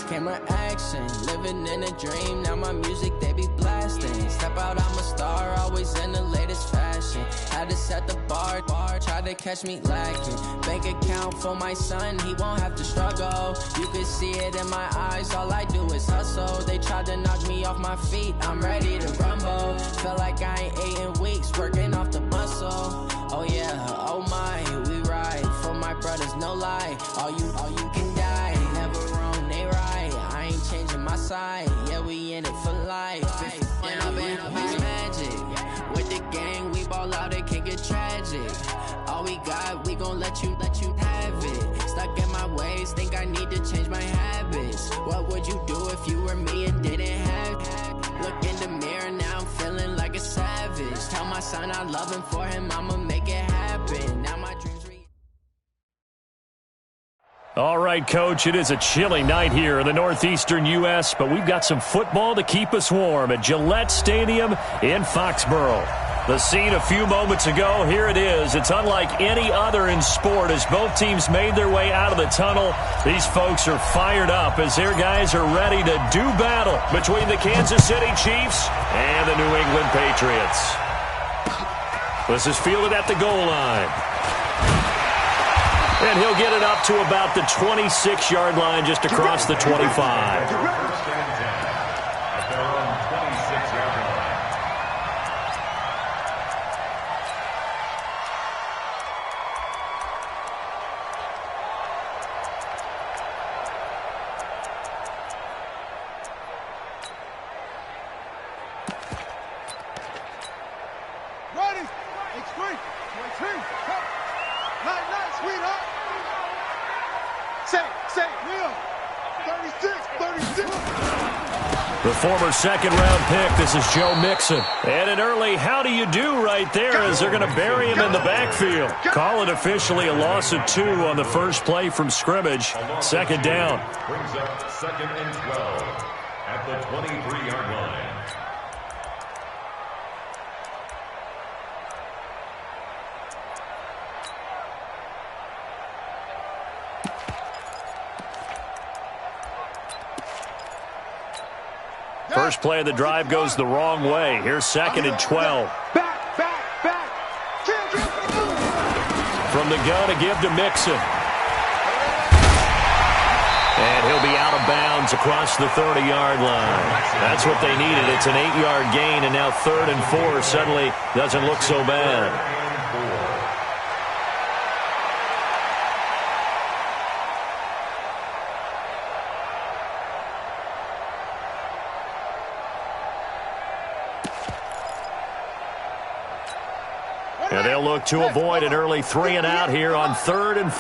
Camera action, living in a dream. Now my music they be blasting. Step out, I'm a star, always in the latest fashion. Had to set the bar, try to catch me lacking. Bank account for my son, he won't have to struggle. You can see it in my eyes, all I do is hustle. They tried to knock me off my feet, I'm ready to rumble. Felt like I ain't ate in weeks, working off the muscle. Oh yeah, oh my, we ride for my brothers, no lie. All you can die, never wrong, they right. I ain't changing my side, yeah, we in it for life. Yeah, I've been magic. With the gang, we ball out, it can get tragic. All we got, we gon' let you have it. Stuck in my ways, think I need to change my habits. What would you do if you were me and didn't have it? Look in the mirror, now I'm feeling like a savage. Tell my son I love him, for him I'ma make it happen. Now my dreams All right, Coach, it is a chilly night here in the northeastern U.S., but we've got some football to keep us warm at Gillette Stadium in Foxborough. The scene a few moments ago, here it is. It's unlike any other in sport as both teams made their way out of the tunnel. These folks are fired up as their guys are ready to do battle between the Kansas City Chiefs and the New England Patriots. This is fielded at the goal line. And he'll get it up to about the 26-yard line just across the 25. The former second-round pick, this is Joe Mixon. And an early how do you do right there as they're going to bury him in the backfield. Call it officially a loss of 2 on the first play from scrimmage. Second down. Brings up 2nd and 12 at the 23-yard line. First play of the drive goes the wrong way. Here's 2nd and 12. Back. From the gun to give to Mixon. And he'll be out of bounds across the 30-yard line. That's what they needed. It's an 8-yard gain, and now 3rd and 4 suddenly doesn't look so bad. And they'll look to avoid an early 3 and out here on 3rd and 4.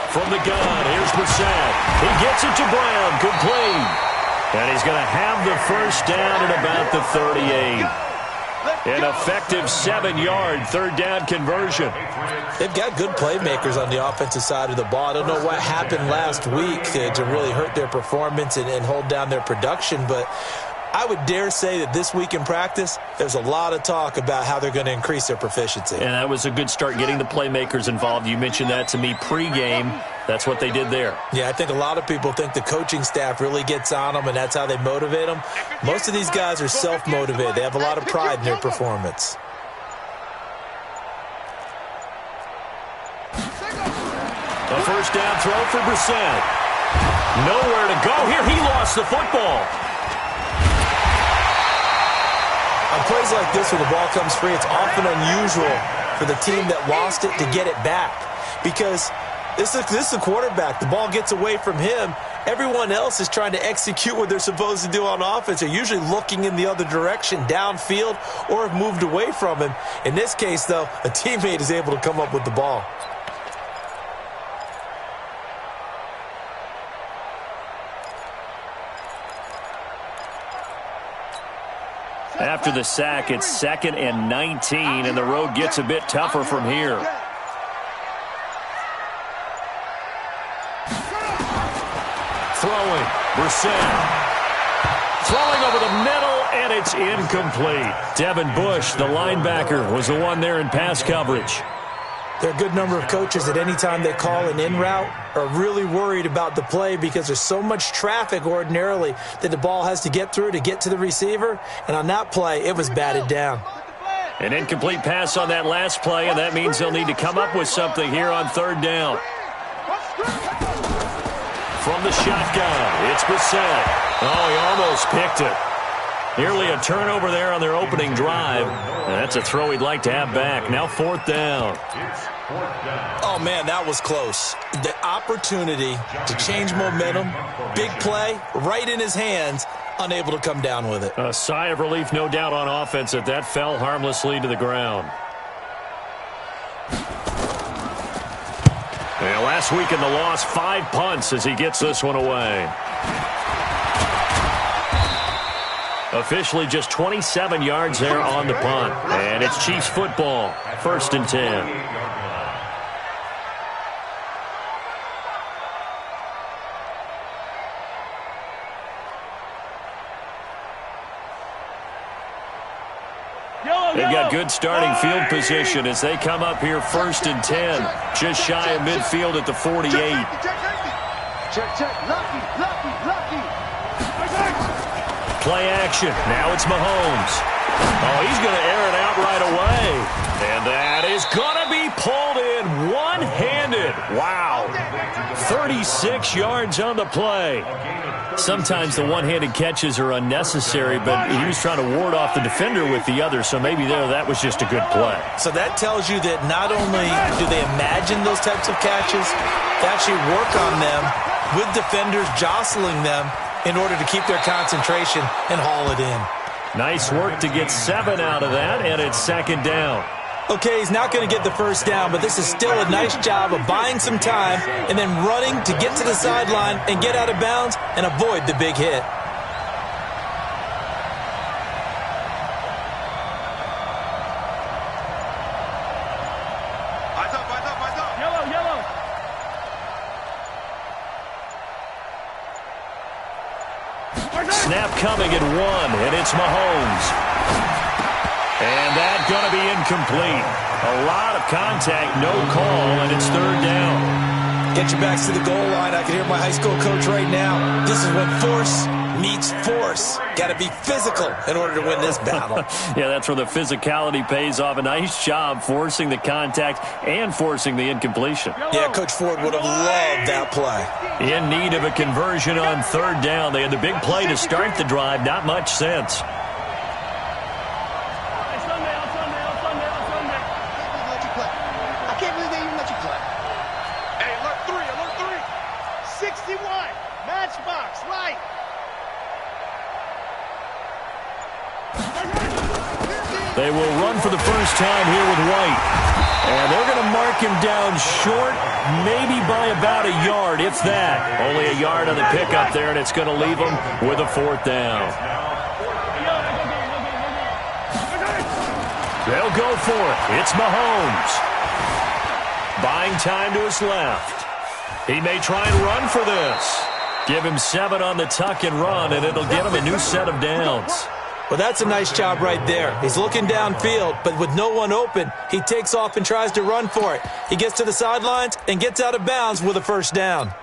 From the gun, here's Brissett. He gets it to Brown, complete. And he's going to have the first down at about the 38. An effective 7-yard 3rd down conversion. They've got good playmakers on the offensive side of the ball. I don't know what happened last week to really hurt their performance and hold down their production, but I would dare say that this week in practice, there's a lot of talk about how they're going to increase their proficiency. And that was a good start getting the playmakers involved. You mentioned that to me pregame. That's what they did there. Yeah, I think a lot of people think the coaching staff really gets on them, and that's how they motivate them. Most of these guys are self-motivated. They have a lot of pride in their performance. A first down throw for Brissett. Nowhere to go here. He lost the football. On plays like this where the ball comes free, it's often unusual for the team that lost it to get it back. Because this is a quarterback. The ball gets away from him. Everyone else is trying to execute what they're supposed to do on offense. They're usually looking in the other direction, downfield, or have moved away from him. In this case, though, a teammate is able to come up with the ball. After the sack, it's 2nd and 19, and the road gets a bit tougher from here. Throwing, Brissett. Throwing over the middle, and it's incomplete. Devin Bush, the linebacker, was the one there in pass coverage. There are a good number of coaches at any time they call an in route are really worried about the play because there's so much traffic ordinarily that the ball has to get through to get to the receiver. And on that play, it was batted down. An incomplete pass on that last play, and that means they'll need to come up with something here on third down. From the shotgun, it's Bissett. Oh, he almost picked it. Nearly a turnover there on their opening drive. And that's a throw he'd like to have back. Now fourth down. Oh, man, that was close. The opportunity to change momentum, big play, right in his hands, unable to come down with it. A sigh of relief, no doubt, on offense that fell harmlessly to the ground. And last week in the loss, 5 punts as he gets this one away. Officially just 27 yards there on the punt. And it's Chiefs football, 1st and 10. They've got good starting field position as they come up here 1st and 10. Just shy of midfield at the 48. Play action. Now it's Mahomes. Oh, he's going to air it out right away. And that is going to be pulled in one-handed. Wow. 36 yards on the play. Sometimes the one-handed catches are unnecessary, but he was trying to ward off the defender with the other, so maybe that was just a good play. So that tells you that not only do they imagine those types of catches, they actually work on them with defenders jostling them in order to keep their concentration and haul it in. Nice work to get 7 out of that, and it's 2nd down. Okay, he's not going to get the first down, but this is still a nice job of buying some time and then running to get to the sideline and get out of bounds and avoid the big hit. Yellow. Snap coming at 1, and it's Mahomes. And that's going to be incomplete. A lot of contact, no call, and it's 3rd down. Get your backs to the goal line. I can hear my high school coach right now. This is when force meets force. Got to be physical in order to win this battle. Yeah, that's where the physicality pays off. A nice job forcing the contact and forcing the incompletion. Yeah, Coach Ford would have loved that play. In need of a conversion on 3rd down. They had the big play to start the drive. Not much sense. They will run for the first time here with White. And they're going to mark him down short, maybe by about a yard, if that. Only a yard on the pickup there, and it's going to leave them with a 4th down. They'll go for it. It's Mahomes. Buying time to his left. He may try and run for this. Give him 7 on the tuck and run, and it'll get him a new set of downs. Well, that's a nice job right there. He's looking downfield, but with no one open, he takes off and tries to run for it. He gets to the sidelines and gets out of bounds with a 1st down.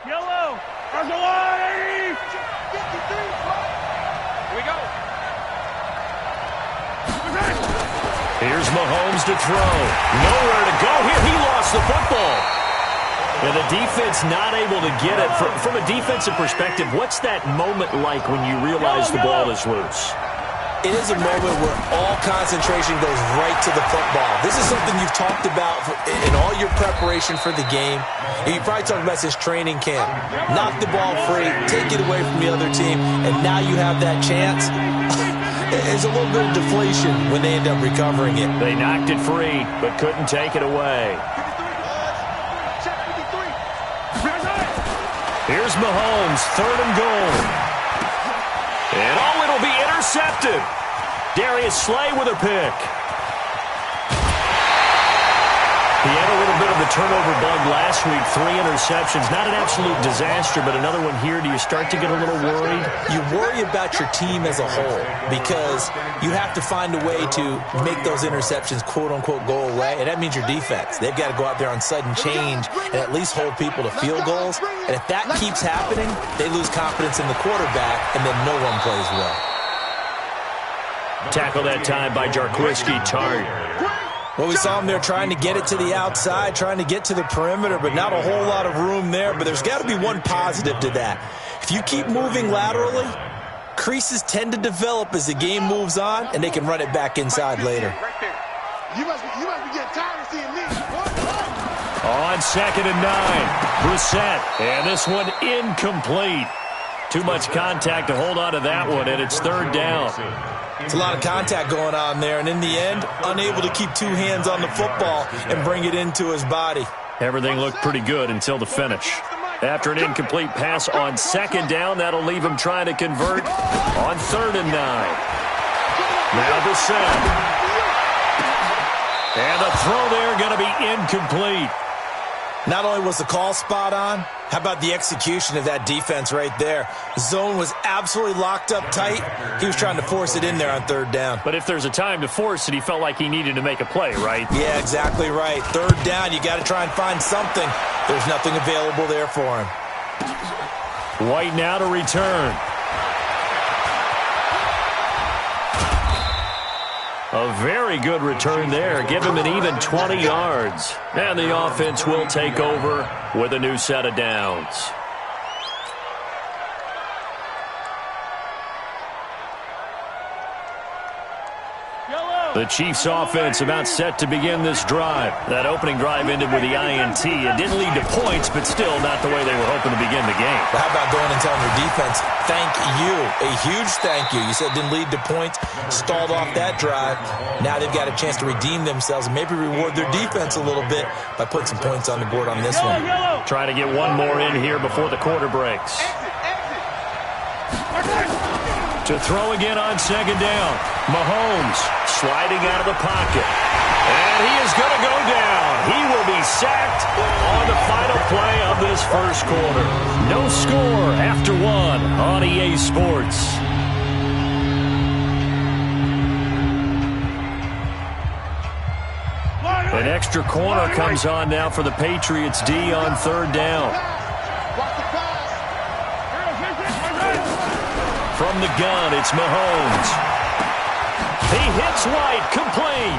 Yellow. Here we go. Here's Mahomes to throw. Nowhere to go here. He lost the football. And the defense not able to get it. From a defensive perspective, what's that moment like when you realize the ball is loose? It is a moment where all concentration goes right to the football. This is something you've talked about in all your preparation for the game. You probably talked about this training camp. Knock the ball free, take it away from the other team, and now you have that chance. There's a little bit of deflation when they end up recovering it. They knocked it free, but couldn't take it away. Here's Mahomes, 3rd and goal. And it'll be intercepted. Darius Slay with a pick. He had a little bit of the turnover bug last week, 3 interceptions. Not an absolute disaster, but another one here. Do you start to get a little worried? You worry about your team as a whole because you have to find a way to make those interceptions, quote-unquote, go away, and that means your defense. They've got to go out there on sudden change and at least hold people to field goals, and if that keeps happening, they lose confidence in the quarterback, and then no one plays well. Tackle that time by Jarquiski Tart. Well, we saw him there trying to get it to the outside, trying to get to the perimeter, but not a whole lot of room there. But there's got to be one positive to that. If you keep moving laterally, creases tend to develop as the game moves on, and they can run it back inside later. You must be getting tired of seeing me. On 2nd and 9, Brissett, and this one incomplete. Too much contact to hold on to that one, and it's 3rd down. It's a lot of contact going on there, and in the end, unable to keep 2 hands on the football and bring it into his body. Everything looked pretty good until the finish. After an incomplete pass on 2nd down, that'll leave him trying to convert on 3rd and 9. Now Brissett. And the throw there going to be incomplete. Not only was the call spot on, how about the execution of that defense right there? Zone was absolutely locked up tight. He was trying to force it in there on 3rd down. But if there's a time to force it, he felt like he needed to make a play, right? Yeah, exactly right. 3rd down, you got to try and find something. There's nothing available there for him. White now to return. A very good return there. Give him an even 20 yards. And the offense will take over with a new set of downs. The Chiefs offense about set to begin this drive. That opening drive ended with the INT. It didn't lead to points, but still not the way they were hoping to begin the game. But how about going and telling your defense, thank you, a huge thank you. You said it didn't lead to points, stalled off that drive. Now they've got a chance to redeem themselves and maybe reward their defense a little bit by putting some points on the board on this one. Trying to get one more in here before the quarter breaks. To throw again on 2nd down. Mahomes sliding out of the pocket. And he is going to go down. He will be sacked on the final play of this first quarter. No score after 1 on EA Sports. An extra corner comes on now for the Patriots D on 3rd down. From the gun, it's Mahomes. He hits White, complete.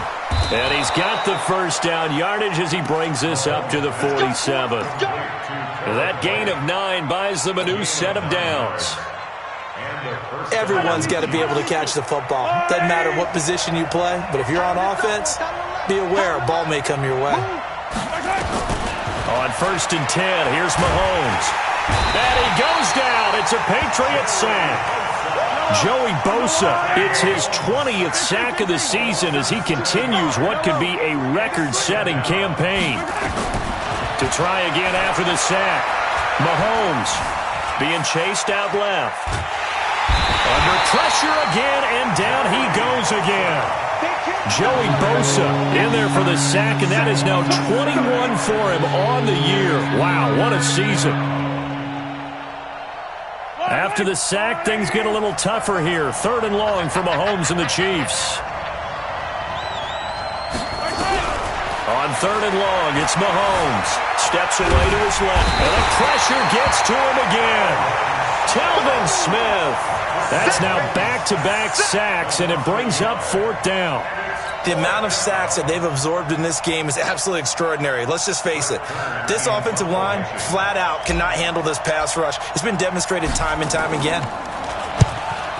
And he's got the first down yardage as he brings this up to the 47. That gain of 9 buys them a new set of downs. Everyone's got to be able to catch the football. Doesn't matter what position you play, but if you're on offense, be aware a ball may come your way. On 1st and 10, here's Mahomes. And he goes down. It's a Patriots sack. Joey Bosa, it's his 20th sack of the season as he continues what could be a record-setting campaign. To try again after the sack, Mahomes being chased out left. Under pressure again, and down he goes again. Joey Bosa in there for the sack, and that is now 21 for him on the year. Wow, what a season. After the sack, things get a little tougher here. 3rd and long for Mahomes and the Chiefs. On 3rd and long, it's Mahomes. Steps away to his left, and the pressure gets to him again. Telvin Smith. That's now back-to-back sacks, and it brings up 4th down. The amount of sacks that they've absorbed in this game is absolutely extraordinary. Let's just face it. This offensive line, flat out, cannot handle this pass rush. It's been demonstrated time and time again.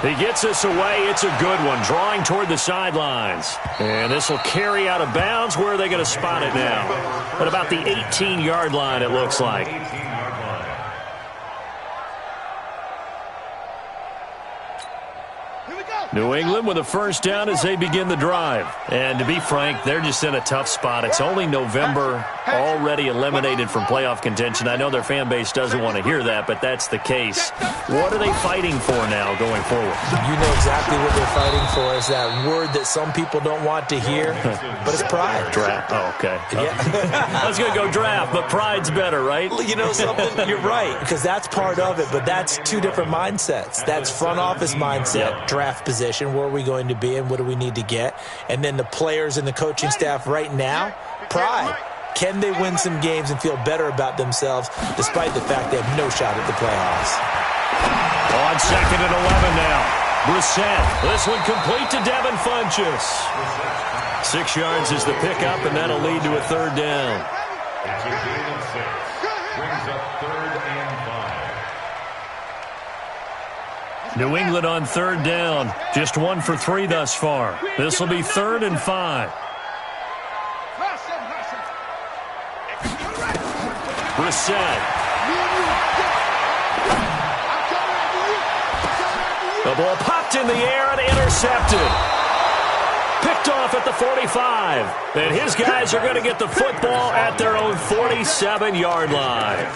He gets us away. It's a good one, drawing toward the sidelines. And this will carry out of bounds. Where are they going to spot it now? At about the 18-yard line, it looks like. Here we go. New England with a first down as they begin the drive. And to be frank, they're just in a tough spot. It's only November, already eliminated from playoff contention. I know their fan base doesn't want to hear that, but that's the case. What are they fighting for now going forward? You know exactly what they're fighting for. Is that word that some people don't want to hear, but it's pride. Draft. Oh, okay. Yeah. I was going to go draft, but pride's better, right? You know something? You're right, because that's part of it, but that's two different mindsets. That's front office mindset, draft position. Where are we going to be and what do we need to get? And then the players and the coaching staff right now, pride. Can they win some games and feel better about themselves despite the fact they have no shot at the playoffs? On 2nd and 11 now. Brissett. This one complete to Devin Funchess. 6 yards is the pickup, and that'll lead to a 3rd down. It's a gain of 6. Brings up 3rd and 5. New England on 3rd down. Just 1 for 3 thus far. This will be 3rd and 5. Brissett. The ball popped in the air and intercepted. Picked off at the 45. And his guys are going to get the football at their own 47-yard line.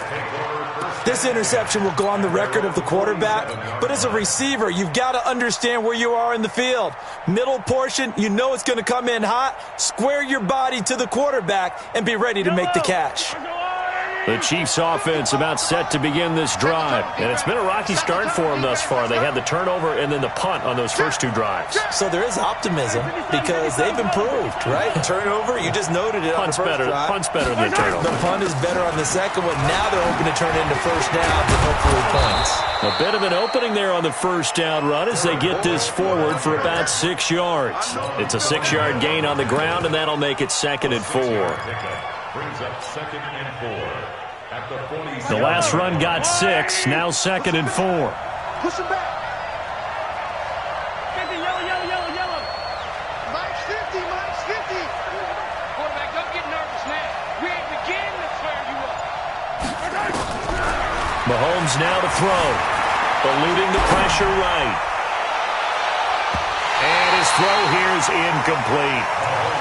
This interception will go on the record of the quarterback, but as a receiver, you've got to understand where you are in the field. Middle portion, you know it's going to come in hot. Square your body to the quarterback and be ready to make the catch. The Chiefs offense about set to begin this drive. And it's been a rocky start for them thus far. They had the turnover and then the punt on those first 2 drives. So there is optimism because they've improved, right? Turnover, you just noted it on the first drive. Punt's better than the turnover. The punt is better on the second one. Now they're hoping to turn into first downs and hopefully points. A bit of an opening there on the first down run as they get this forward for about 6 yards. It's a 6-yard gain on the ground, and that'll make it 2nd and 4. Brings up 2nd and 4. At the 47. The last run got 6, now 2nd and 4. Push him back. Yellow. Mike's 50. Quarterback, don't get nervous now. We ain't beginning to flare you up. Mahomes now to throw. Eluding the pressure right. And his throw here is incomplete.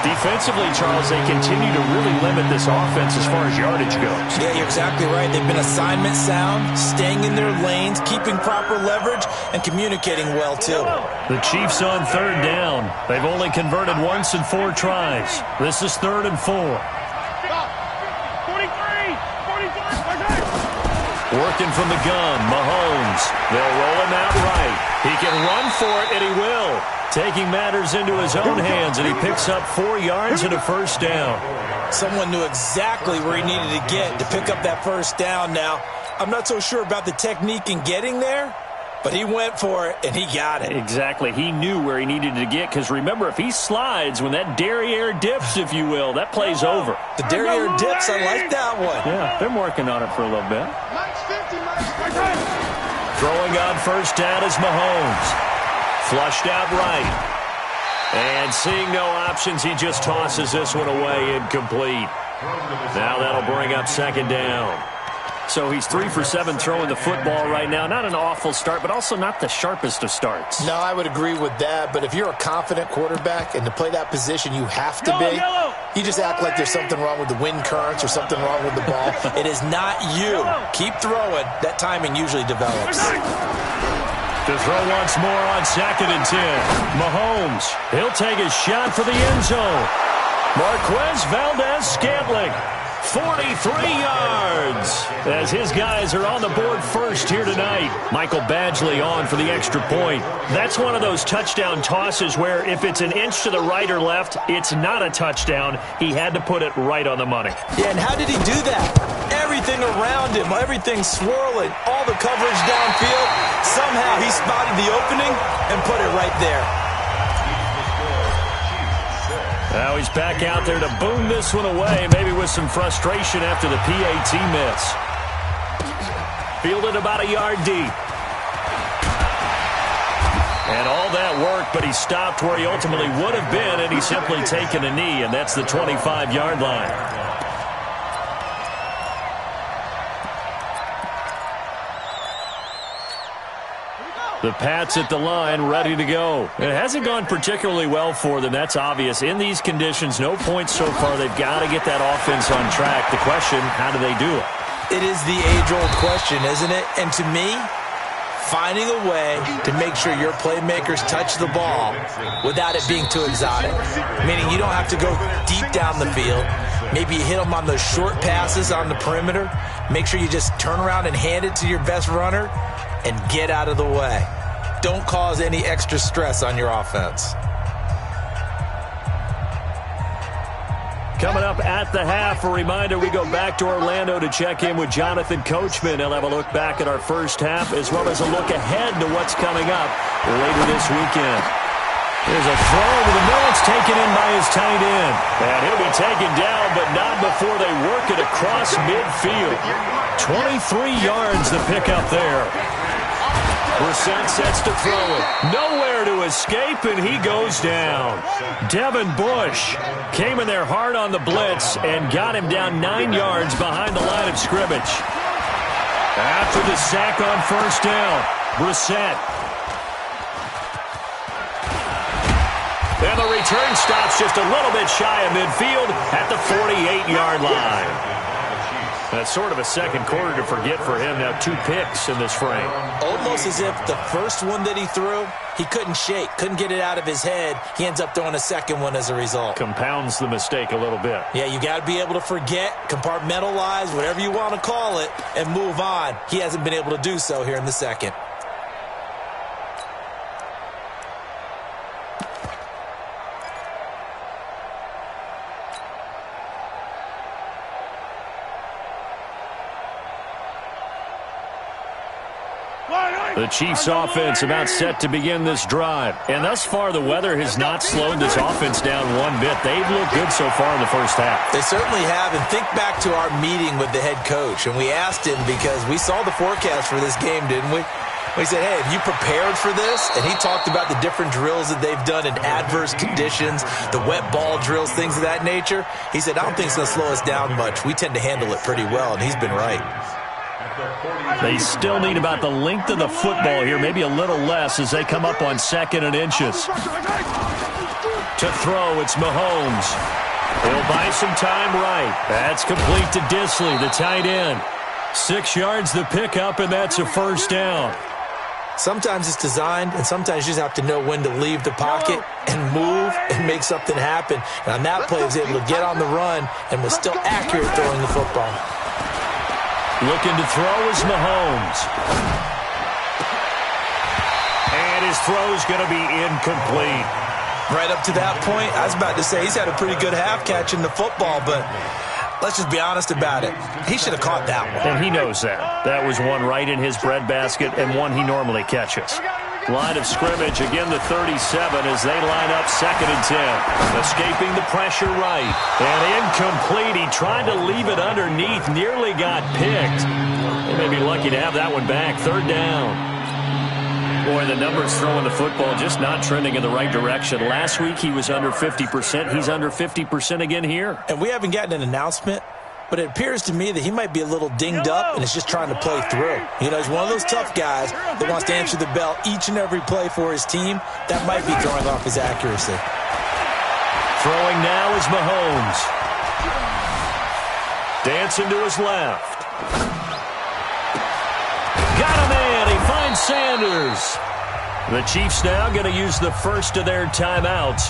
Defensively, Charles, they continue to really limit this offense as far as yardage goes. Yeah, you're exactly right. They've been assignment sound, staying in their lanes, keeping proper leverage, and communicating well, too. The Chiefs on 3rd down. They've only converted once in 4 tries. This is 3rd and 4. 43. Working from the gun, Mahomes. They'll roll him out right. He can run for it, and he will. Taking matters into his own hands, and he picks up 4 yards and a first down. Someone knew exactly where he needed to get to pick up that first down now. I'm not so sure about the technique in getting there, but he went for it, and he got it. Exactly. He knew where he needed to get, because remember, if he slides, when that derriere dips, if you will, that play's over. The derriere dips, I like that one. Yeah, they're working on it for a little bit. Mike's 50. Throwing on first down is Mahomes. Flushed out right. And seeing no options, he just tosses this one away incomplete. Now that'll bring up 2nd down. So he's 3 for 7 throwing the football right now. Not an awful start, but also not the sharpest of starts. No, I would agree with that. But if you're a confident quarterback and to play that position you have to be, you just act like there's something wrong with the wind currents or something wrong with the ball. It is not you. Keep throwing. That timing usually develops. To throw once more on 2nd and 10. Mahomes, he'll take his shot for the end zone. Marquez Valdez-Scantling, 43 yards. As his guys are on the board first here tonight. Michael Badgley on for the extra point. That's one of those touchdown tosses where if it's an inch to the right or left, it's not a touchdown. He had to put it right on the money. Yeah, and how did he do that? Everything around him, everything swirling, all the coverage downfield. Somehow he spotted the opening and put it right there. Now he's back out there to boom this one away, maybe with some frustration after the PAT miss. Fielded about a yard deep. And all that work, but he stopped where he ultimately would have been, and he's simply taken a knee, and that's the 25-yard line. The Pats at the line, ready to go. It hasn't gone particularly well for them, that's obvious. In these conditions, no points so far. They've got to get that offense on track. The question, how do they do it? It is the age-old question, isn't it? And to me, finding a way to make sure your playmakers touch the ball without it being too exotic. Meaning you don't have to go deep down the field. Maybe you hit them on those short passes on the perimeter. Make sure you just turn around and hand it to your best runner and get out of the way. Don't cause any extra stress on your offense. Coming up at the half, a reminder, we go back to Orlando to check in with Jonathan Coachman. He'll have a look back at our first half as well as a look ahead to what's coming up later this weekend. There's a throw over the middle. It's taken in by his tight end. And he'll be taken down, but not before they work it across midfield. 23 yards the pickup there. Brissett sets to throw it. Nowhere to escape, and he goes down. Devin Bush came in there hard on the blitz and got him down 9 yards behind the line of scrimmage. After the sack on first down, Brissett. And the return stops just a little bit shy of midfield at the 48-yard line. That's sort of a second quarter to forget for him. Now 2 picks in this frame. Almost as if the first one that he threw, he couldn't shake, couldn't get it out of his head. He ends up throwing a second one as a result. Compounds the mistake a little bit. Yeah, you got to be able to forget, compartmentalize, whatever you want to call it, and move on. He hasn't been able to do so here in the second. The Chiefs' offense about set to begin this drive. And thus far, the weather has not slowed this offense down one bit. They've looked good so far in the first half. They certainly have. And think back to our meeting with the head coach. And we asked him because we saw the forecast for this game, didn't we? We said, hey, have you prepared for this? And he talked about the different drills that they've done in adverse conditions, the wet ball drills, things of that nature. He said, I don't think it's going to slow us down much. We tend to handle it pretty well, and he's been right. They still need about the length of the football here, maybe a little less as they come up on 2nd and inches. To throw, it's Mahomes. He'll buy some time right. That's complete to Disley, the tight end. 6 yards the pickup, and that's a first down. Sometimes it's designed, and sometimes you just have to know when to leave the pocket and move and make something happen. And on that play, he was able to get on the run and was still accurate throwing the football. Looking to throw is Mahomes. And his throw's going to be incomplete. Right up to that point, I was about to say he's had a pretty good half catching the football, but let's just be honest about it. He should have caught that one. And he knows that. That was one right in his breadbasket and one he normally catches. Line of scrimmage, again the 37 as they line up 2nd and 10. Escaping the pressure right. And incomplete. He tried to leave it underneath. Nearly got picked. They may be lucky to have that one back. 3rd down. Boy, the numbers throwing the football just not trending in the right direction. Last week he was under 50%. He's under 50% again here. And we haven't gotten an announcement, but it appears to me that he might be a little dinged up and is just trying to play through. You know, he's one of those tough guys that wants to answer the bell each and every play for his team. That might be throwing off his accuracy. Throwing now is Mahomes. Dancing to his left. Got a man. He finds Sanders. The Chiefs now going to use the first of their timeouts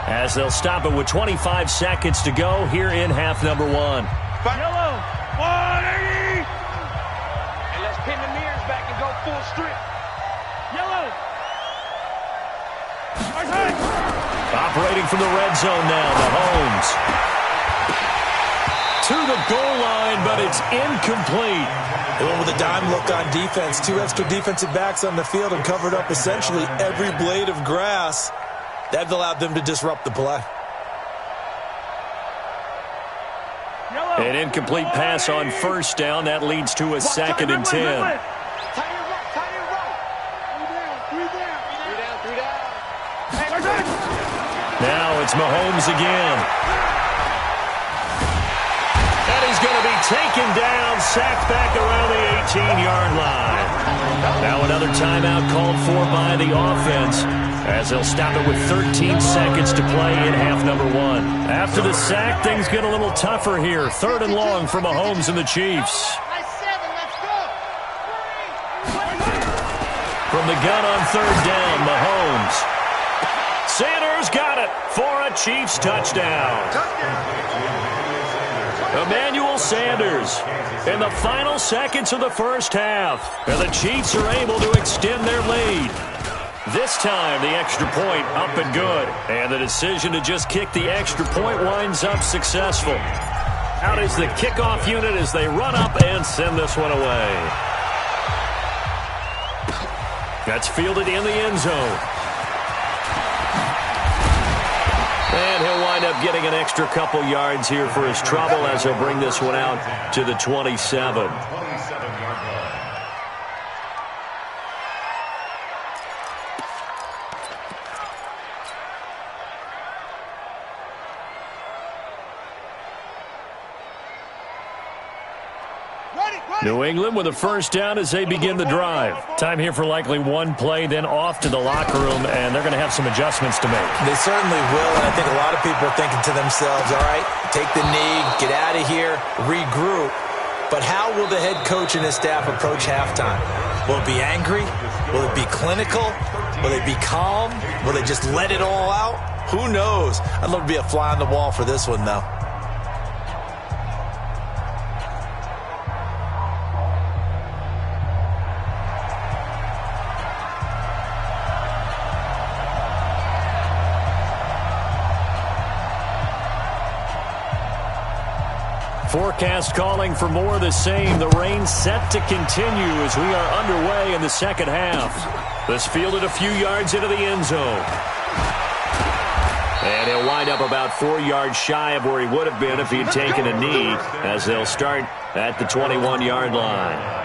as they'll stop it with 25 seconds to go here in half number 1. Yellow, 180. And let's pin the mirrors back and go full strip. Yellow. Operating from the red zone now, Mahomes. To the goal line, but it's incomplete. They went with a dime look on defense. 2 extra defensive backs on the field and covered up essentially every blade of grass. That allowed them to disrupt the play. An incomplete pass on first down. That leads to a 2nd and 10. Now it's Mahomes again. And he's going to be taken down, sacked back around the 18-yard line. Now another timeout called for by the offense, as they'll stop it with 13 seconds to play in half number one. After the sack, things get a little tougher here. 3rd and long for Mahomes and the Chiefs. From the gun on 3rd down, Mahomes. Sanders got it for a Chiefs touchdown. Emmanuel Sanders in the final seconds of the first half. And the Chiefs are able to extend their lead. This time, the extra point up and good. And the decision to just kick the extra point winds up successful. Out is the kickoff unit as they run up and send this one away. That's fielded in the end zone. And he'll wind up getting an extra couple yards here for his trouble as he'll bring this one out to the 27. New England with a first down as they begin the drive. Time here for likely one play, then off to the locker room, and they're going to have some adjustments to make. They certainly will, and I think a lot of people are thinking to themselves, all right, take the knee, get out of here, regroup. But how will the head coach and his staff approach halftime? Will it be angry? Will it be clinical? Will they be calm? Will they just let it all out? Who knows? I'd love to be a fly on the wall for this one, though. Forecast calling for more of the same. The rain set to continue as we are underway in the second half. This fielded a few yards into the end zone. And he'll wind up about 4 yards shy of where he would have been if he had taken a knee, as they'll start at the 21-yard line.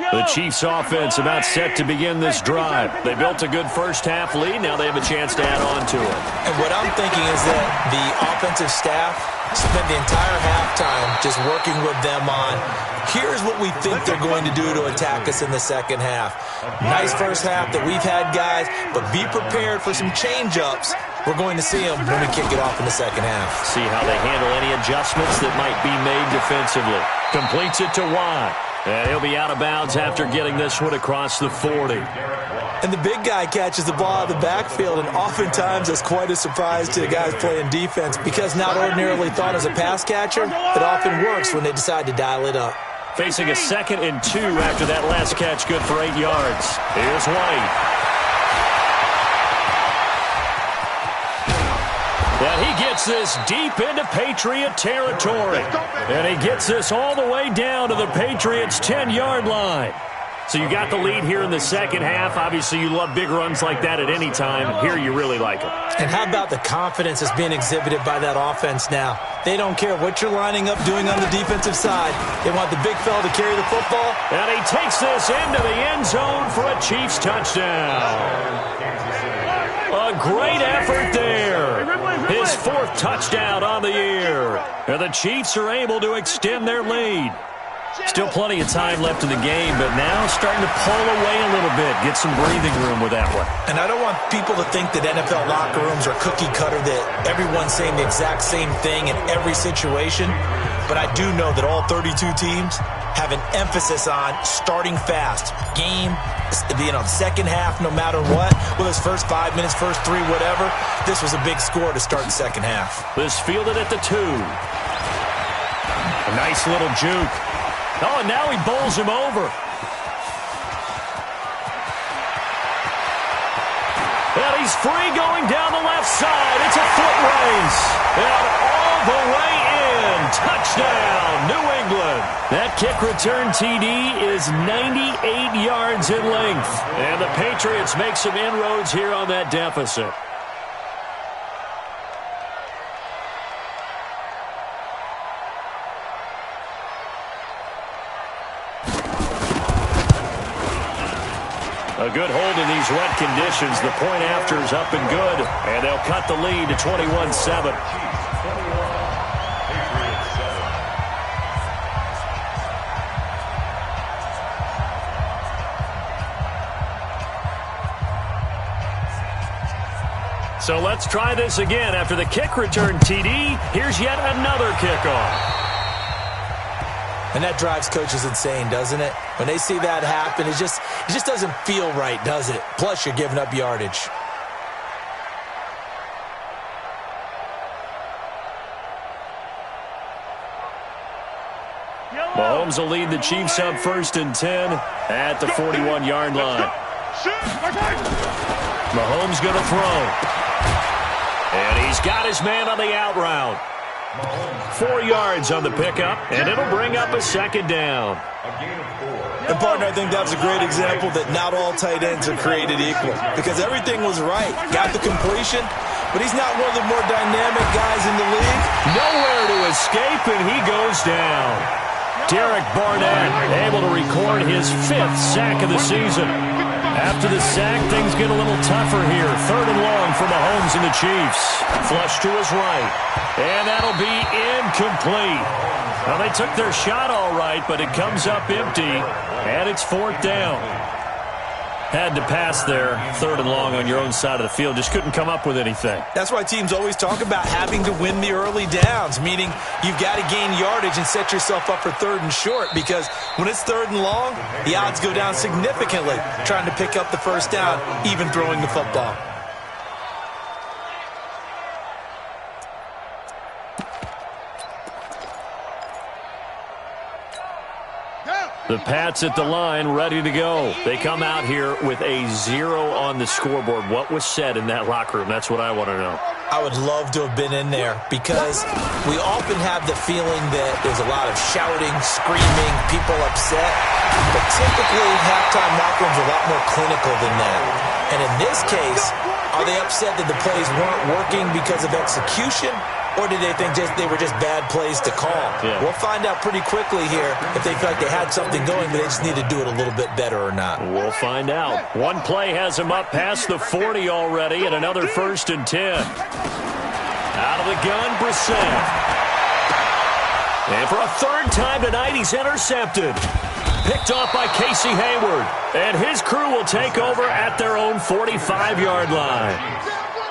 The Chiefs offense about set to begin this drive. They built a good first half lead. Now they have a chance to add on to it. And what I'm thinking is that the offensive staff spent the entire halftime just working with them on, here's what we think they're going to do to attack us in the second half. Nice first half that we've had, guys, but be prepared for some change-ups. We're going to see them when we kick it off in the second half. See how they handle any adjustments that might be made defensively. Completes it to Watt. And he'll be out of bounds after getting this one across the 40. And the big guy catches the ball out of the backfield, and oftentimes that's quite a surprise to the guys playing defense because not ordinarily thought as a pass catcher, it often works when they decide to dial it up. Facing a 2nd and 2 after that last catch, good for 8 yards. Here's White. And he gets this deep into Patriot territory. And he gets this all the way down to the Patriots' 10-yard line. So you got the lead here in the second half. Obviously, you love big runs like that at any time. Here you really like them. And how about the confidence that's being exhibited by that offense now? They don't care what you're lining up doing on the defensive side. They want the big fella to carry the football. And he takes this into the end zone for a Chiefs touchdown. A great effort there. His 4th touchdown on the year. And the Chiefs are able to extend their lead. Still plenty of time left in the game, but now starting to pull away a little bit. Get some breathing room with that one. And I don't want people to think that NFL locker rooms are cookie cutter, that everyone's saying the exact same thing in every situation. But I do know that all 32 teams have an emphasis on starting fast. Game, second half, no matter what. Well, his first 5 minutes, first 3, whatever. This was a big score to start the second half. This fielded at the 2. A nice little juke. Oh, and now he bowls him over. And he's free going down the left side. It's a foot race. And all the way in. Touchdown, New England. That kick return TD is 98 yards in length. And the Patriots make some inroads here on that deficit. A good hold in these wet conditions. The point after is up and good, and they'll cut the lead to 21-7. So let's try this again. After the kick return TD, here's yet another kickoff. And that drives coaches insane, doesn't it? When they see that happen, it just doesn't feel right, does it? Plus, you're giving up yardage. Mahomes will lead the Chiefs up 1st and 10 at the 41-yard line. Mahomes going to throw. And he's got his man on the out route. 4 yards on the pickup, and it'll bring up a 2nd down. And, partner, I think that was a great example that not all tight ends are created equal. Because everything was right. Got the completion, but he's not one of the more dynamic guys in the league. Nowhere to escape, and he goes down. Derek Barnett able to record his 5th sack of the season. After the sack, things get a little tougher here. 3rd and long for Mahomes and the Chiefs. Flush to his right. And that'll be incomplete. Well, they took their shot all right, but it comes up empty. And it's 4th down. Had to pass there. 3rd and long on your own side of the field. Just couldn't come up with anything. That's why teams always talk about having to win the early downs, meaning you've got to gain yardage and set yourself up for 3rd and short, because when it's 3rd and long, the odds go down significantly trying to pick up the 1st down, even throwing the football. The Pats at the line, ready to go. They come out here with a 0 on the scoreboard. What was said in that locker room? That's what I want to know. I would love to have been in there, because we often have the feeling that there's a lot of shouting, screaming, people upset. But typically, halftime locker rooms are a lot more clinical than that. And in this case, are they upset that the plays weren't working because of execution? Or did they think they were just bad plays to call? Yeah. We'll find out pretty quickly here if they feel like they had something going, but they just need to do it a little bit better or not. We'll find out. One play has them up past the 40 already, and another 1st and 10. Out of the gun, Brissett. And for a 3rd time tonight, he's intercepted. Picked off by Casey Hayward. And his crew will take over at their own 45-yard line.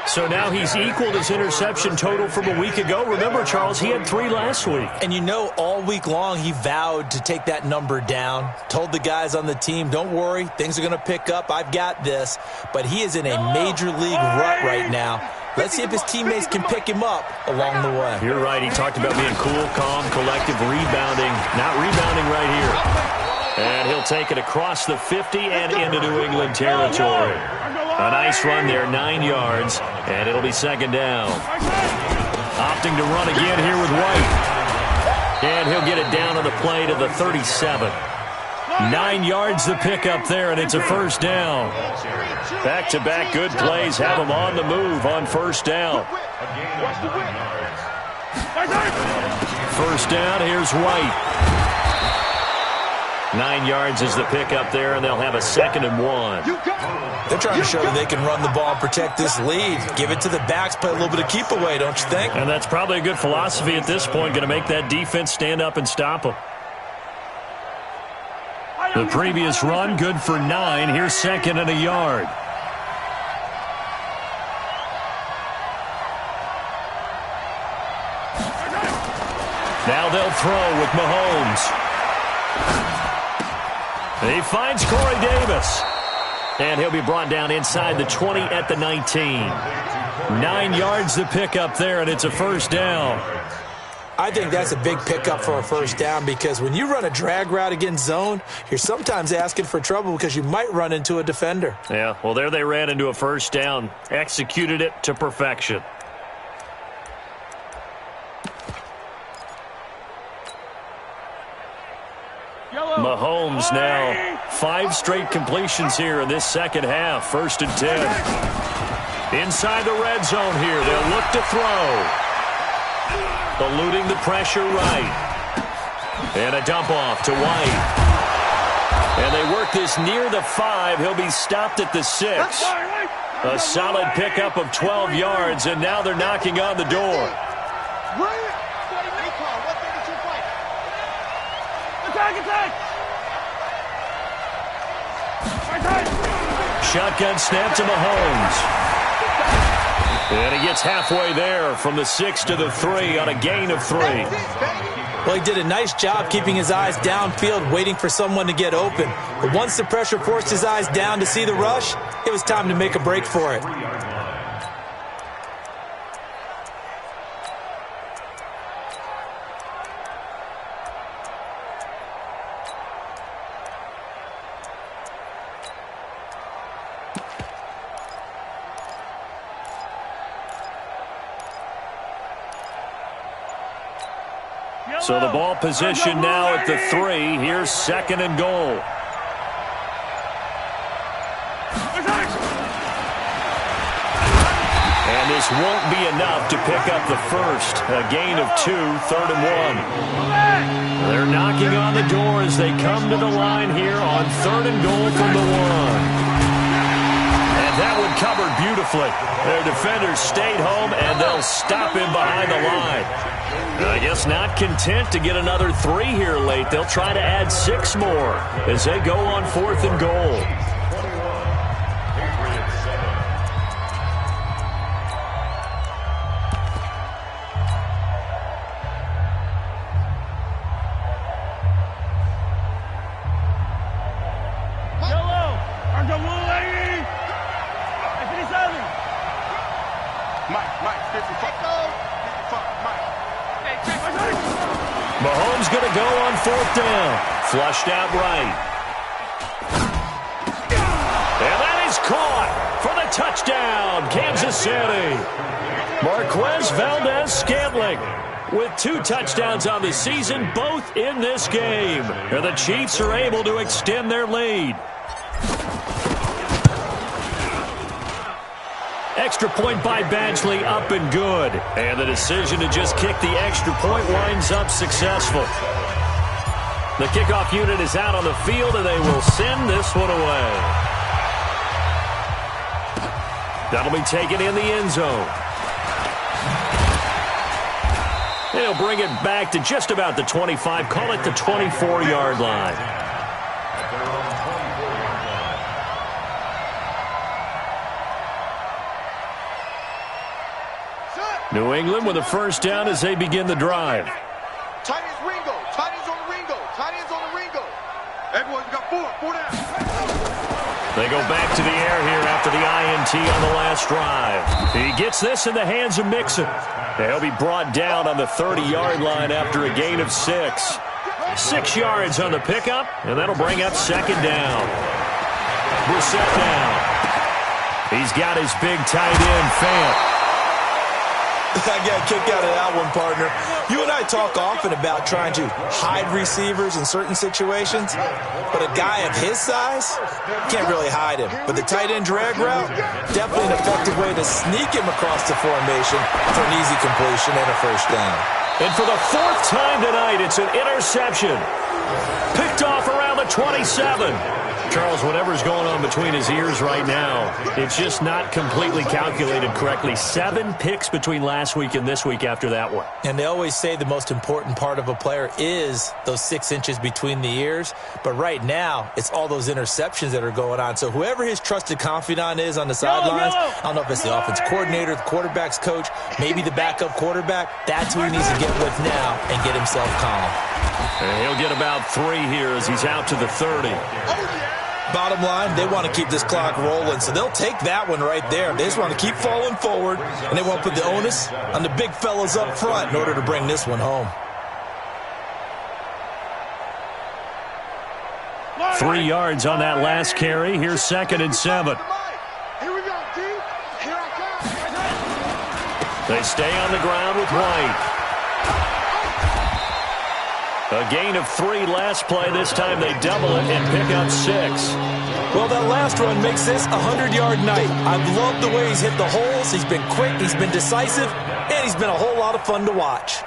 So now he's equaled his interception total from a week ago. Remember, Charles, he had 3 last week. And you know, all week long he vowed to take that number down. Told the guys on the team, don't worry, things are going to pick up. I've got this. But he is in a major league rut right now. Let's see if his teammates can pick him up along the way. You're right. He talked about being cool, calm, collective, rebounding. Not rebounding right here. And he'll take it across the 50 and into New England territory. A nice run there, 9 yards, and it'll be 2nd down. Opting to run again here with White. And he'll get it down on the play to the 37. 9 yards the pickup there, and it's a 1st down. Back-to-back good plays have him on the move on 1st down. 1st down, here's White. 9 yards is the pickup there, and they'll have a 2nd and 1. They're trying to show that they can run the ball and protect this lead. Give it to the backs, play a little bit of keep away, don't you think? And that's probably a good philosophy at this point, going to make that defense stand up and stop them. The previous run, good for 9. Here's 2nd and a yard. Now they'll throw with Mahomes. He finds Corey Davis. And he'll be brought down inside the 20 at the 19. 9 yards the pickup there, and it's a 1st down. I think that's a big pickup for a 1st down, because when you run a drag route against zone, you're sometimes asking for trouble because you might run into a defender. Yeah, well, there they ran into a 1st down. Executed it to perfection. Mahomes now 5 straight completions here in this 2nd half. 1st and 10. Inside the red zone here. They'll look to throw. Eluding the pressure right. And a dump off to White. And they work mark this near the 5. He'll be stopped at the 6. A solid pickup of 12 yards, and now they're knocking on the door. Shotgun snap to Mahomes. And he gets halfway there from the 6 to the 3 on a gain of 3. Well, he did a nice job keeping his eyes downfield, waiting for someone to get open. But once the pressure forced his eyes down to see the rush, it was time to make a break for it. So the ball position now at the 3. Here's 2nd and goal. And this won't be enough to pick up the first. A gain of 2, 3rd and 1. They're knocking on the door as they come to the line here on 3rd and goal from the 1. And that one covered beautifully. Their defenders stayed home, and they'll stop him behind the line. I guess not content to get another 3 here late. They'll try to add 6 more as they go on 4th and goal. Mahomes going to go on 4th down. Flushed out right. And that is caught for the touchdown, Kansas City. Marquez Valdez-Scantling with 2 touchdowns on the season, both in this game. And the Chiefs are able to extend their lead. Extra point by Badgley, up and good. And the decision to just kick the extra point winds up successful. The kickoff unit is out on the field, and they will send this one away. That'll be taken in the end zone. They'll bring it back to just about the 25, call it the 24-yard line. New England with a first down as they begin the drive. Tight ends Ringo. Tight ends on the Ringo. Tight ends on the Ringo. Everyone, you got 4 down. They go back to the air here after the INT on the last drive. He gets this in the hands of Mixon. He'll be brought down on the 30-yard line after a gain of 6. 6 yards on the pickup, and that'll bring up 2nd down. Brissett down. He's got his big tight end, Fant. I got a kick out of that one, partner. You and I talk often about trying to hide receivers in certain situations, but a guy of his size can't really hide him. But the tight end drag route, definitely an effective way to sneak him across the formation for an easy completion and a first down. And for the 4th time tonight, it's an interception. Picked off around the 27. Charles, whatever's going on between his ears right now, it's just not completely calculated correctly. 7 picks between last week and this week after that one. And they always say the most important part of a player is those 6 inches between the ears. But right now, it's all those interceptions that are going on. So whoever his trusted confidant is on the sidelines, I don't know if it's the offense coordinator, the quarterback's coach, maybe the backup quarterback, that's who he needs to get with now and get himself calm. And he'll get about 3 here as he's out to the 30. Bottom line, they want to keep this clock rolling, so they'll take that one right there. They just want to keep falling forward, and they want to put the onus on the big fellas up front in order to bring this one home. 3 yards on that last carry. Here's 2nd and 7. Here we go, D. Here I come. They stay on the ground with White. A gain of 3 last play. This time they double it and pick up 6. Well, that last run makes this a 100-yard night. I've loved the way he's hit the holes. He's been quick, he's been decisive, and he's been a whole lot of fun to watch.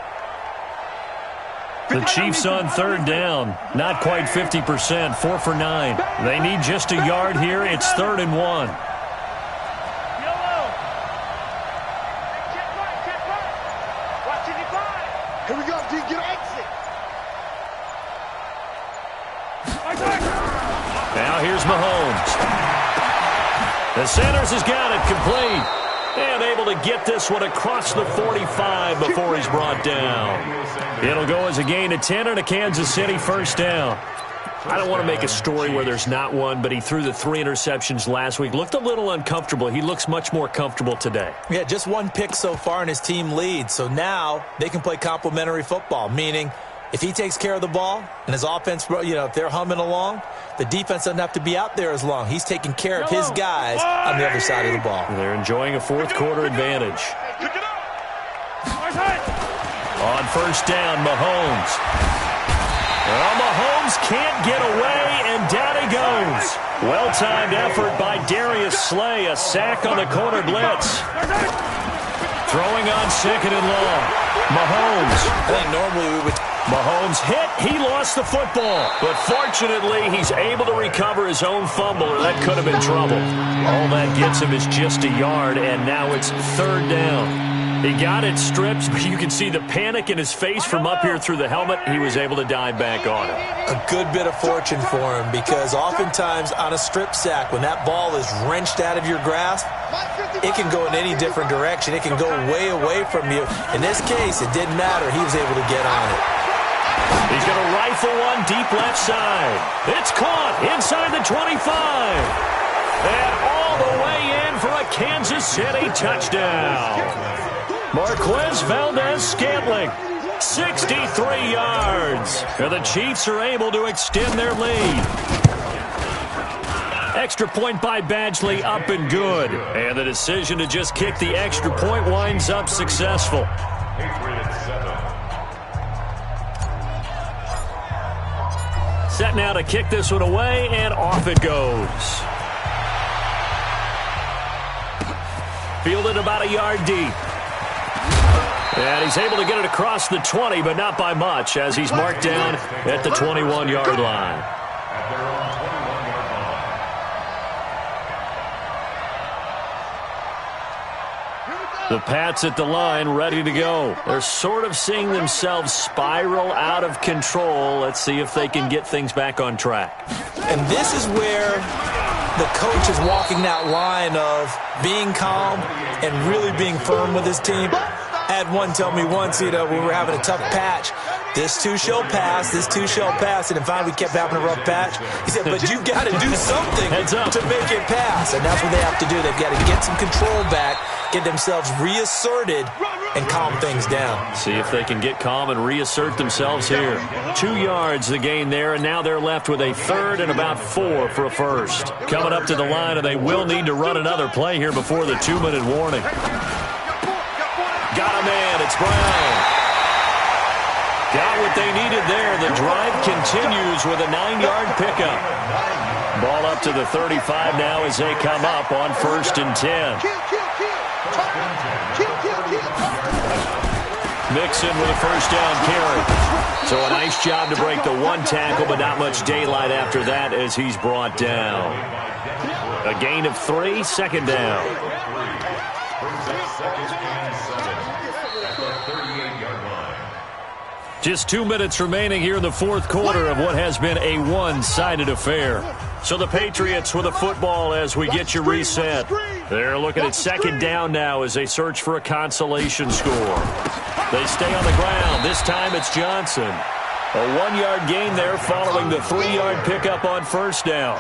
The Chiefs on third down. Not quite 50%, 4 for 9. They need just a yard here. It's 3rd and 1. Here we go, D. Get an exit. Now here's Mahomes. The Sanders has got it complete. And able to get this one across the 45 before he's brought down. It'll go as a gain of 10 and a Kansas City first down. I don't want to make a story where there's not one, but he threw the 3 interceptions last week. Looked a little uncomfortable. He looks much more comfortable today. Yeah, just 1 pick so far and his team leads. So now they can play complementary football, meaning if he takes care of the ball and his offense, if they're humming along, the defense doesn't have to be out there as long. He's taking care of his guys on the other side of the ball. They're enjoying a fourth-quarter advantage. On first down, Mahomes. Well, Mahomes can't get away, and down he goes. Well-timed effort by Darius Slay. A sack on the corner blitz. Throwing on 2nd and long. Mahomes. I think normally we would... Mahomes hit. He lost the football. But fortunately, he's able to recover his own fumble, or that could have been trouble. All that gets him is just a yard, and now it's 3rd down. He got it stripped, but you can see the panic in his face from up here through the helmet. He was able to dive back on it. A good bit of fortune for him, because oftentimes on a strip sack, when that ball is wrenched out of your grasp, it can go in any different direction. It can go way away from you. In this case, it didn't matter. He was able to get on it. He's going to rifle one deep left side. It's caught inside the 25. And all the way in for a Kansas City touchdown. Marquez Valdez-Scantling, 63 yards. And the Chiefs are able to extend their lead. Extra point by Badgley, up and good. And the decision to just kick the extra point winds up successful. Set now to kick this one away, and off it goes. Fielded about a yard deep. And he's able to get it across the 20, but not by much, as he's marked down at the 21-yard line. The Pats at the line, ready to go. They're sort of seeing themselves spiral out of control. Let's see if they can get things back on track. And this is where the coach is walking that line of being calm and really being firm with his team. I had one tell me once, when we were having a tough patch, this too shall pass, this too shall pass, and then finally we kept having a rough patch. He said, but you've got to do something to make it pass, and that's what they have to do. They've got to get some control back, get themselves reasserted, and calm things down. See if they can get calm and reassert themselves here. 2 yards the gain there, and now they're left with a 3rd and about 4 for a first. Coming up to the line, and they will need to run another play here before the 2-minute warning. Got a man, it's Brown. Got what they needed there. The drive continues with a 9-yard pickup. Ball up to the 35 now as they come up on 1st and 10. Mixon with a first down carry. So a nice job to break the 1 tackle, but not much daylight after that as he's brought down. A gain of 3, 2nd down. Just 2 minutes remaining here in the 4th quarter of what has been a one-sided affair. So the Patriots with a football as we get you reset. They're looking at 2nd down now as they search for a consolation score. They stay on the ground. This time it's Johnson. A 1-yard gain there following the 3-yard pickup on 1st down.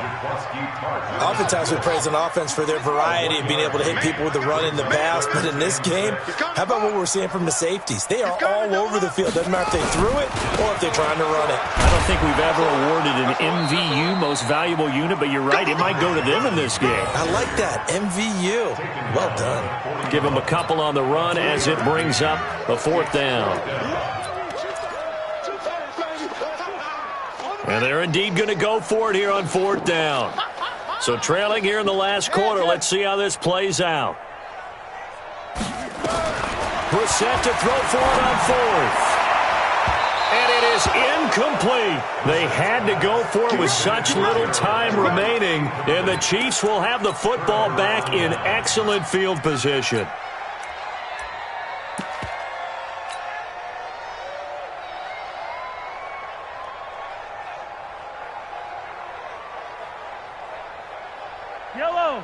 Oftentimes we praise an offense for their variety of being able to hit people with the run and the pass, but in this game, how about what we're seeing from the safeties? They are all over the field. Doesn't matter if they threw it or if they're trying to run it. I don't think we've ever awarded an MVU, most valuable unit, but you're right, it might go to them in this game. I like that, MVU. Well done. Give them a couple on the run as it brings up a 4th down. And they're indeed going to go for it here on 4th down. So trailing here in the last quarter. Let's see how this plays out. Brissett to throw for it on 4th. And It is incomplete. They had to go for it with such little time remaining, and the Chiefs will have the football back in excellent field position. Yellow.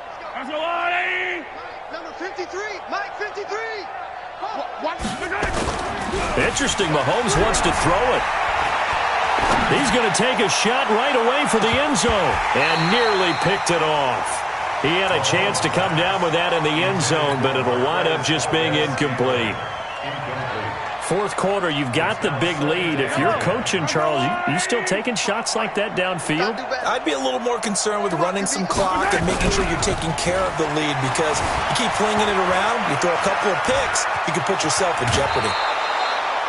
Number 53. Mike 53. Interesting, Mahomes wants to throw it. He's going to take a shot right away for the end zone and nearly picked it off. He had a chance to come down with that in the end zone, but it'll wind up just being incomplete. Fourth quarter, you've got the big lead. If you're coaching, Charles, you still taking shots like that downfield? I'd be a little more concerned with running some clock and making sure you're taking care of the lead, because you keep flinging it around, you throw a couple of picks, you can put yourself in jeopardy.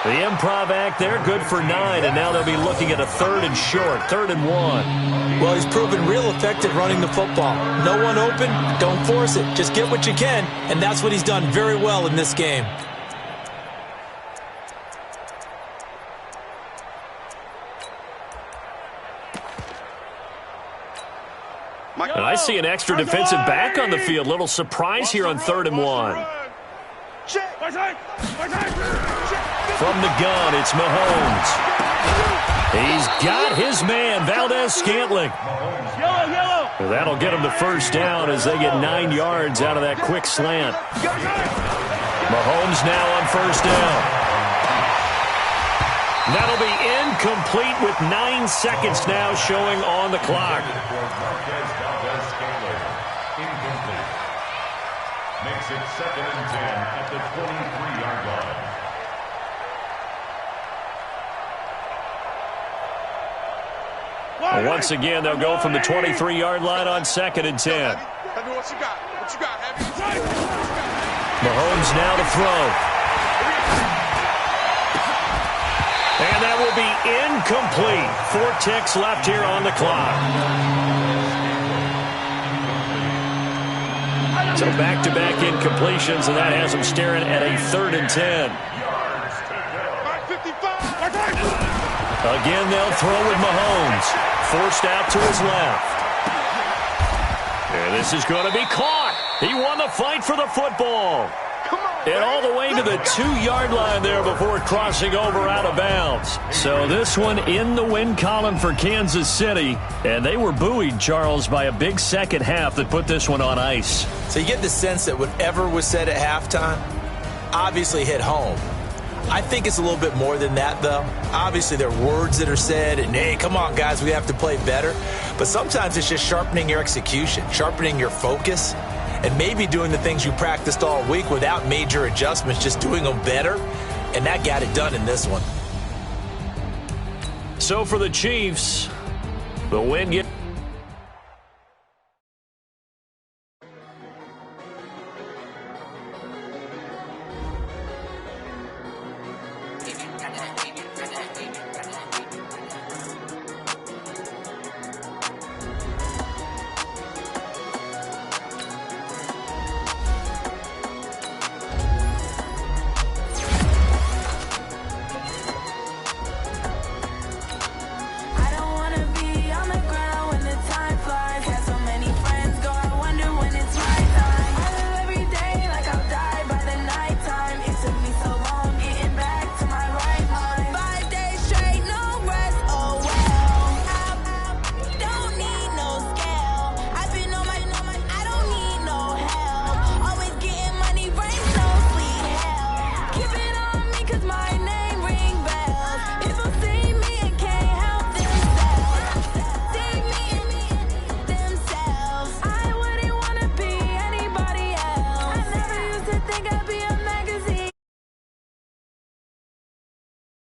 The improv act there, good for 9, and now they'll be looking at a 3rd and short, 3rd and 1. Well, he's proven real effective running the football. No one open, don't force it. Just get what you can, and that's what he's done very well in this game. And I see an extra defensive back on the field. Little surprise here on 3rd and 1. From the gun, it's Mahomes. He's got his man, Valdez-Scantling. That'll get him the first down as they get 9 yards out of that quick slant. Mahomes now on first down. That'll be incomplete with 9 seconds now showing on the clock. Makes it 2nd and 10 at the 23-yard line. Once again, they'll go from the 23-yard line on 2nd and 10. Mahomes now to throw. And that will be incomplete. 4 ticks left here on the clock. So back-to-back incompletions, and that has them staring at a 3rd and 10. Again, they'll throw with Mahomes. Forced out to his left. And this is going to be caught. He won the fight for the football. And all the way to the 2-yard line there before crossing over out of bounds. So this one in the win column for Kansas City. And they were buoyed, Charles, by a big second half that put this one on ice. So you get the sense that whatever was said at halftime obviously hit home. I think it's a little bit more than that, though. Obviously, there are words that are said, and, hey, come on, guys, we have to play better. But sometimes it's just sharpening your execution, sharpening your focus, and maybe doing the things you practiced all week without major adjustments, just doing them better. And that got it done in this one. So for the Chiefs, the win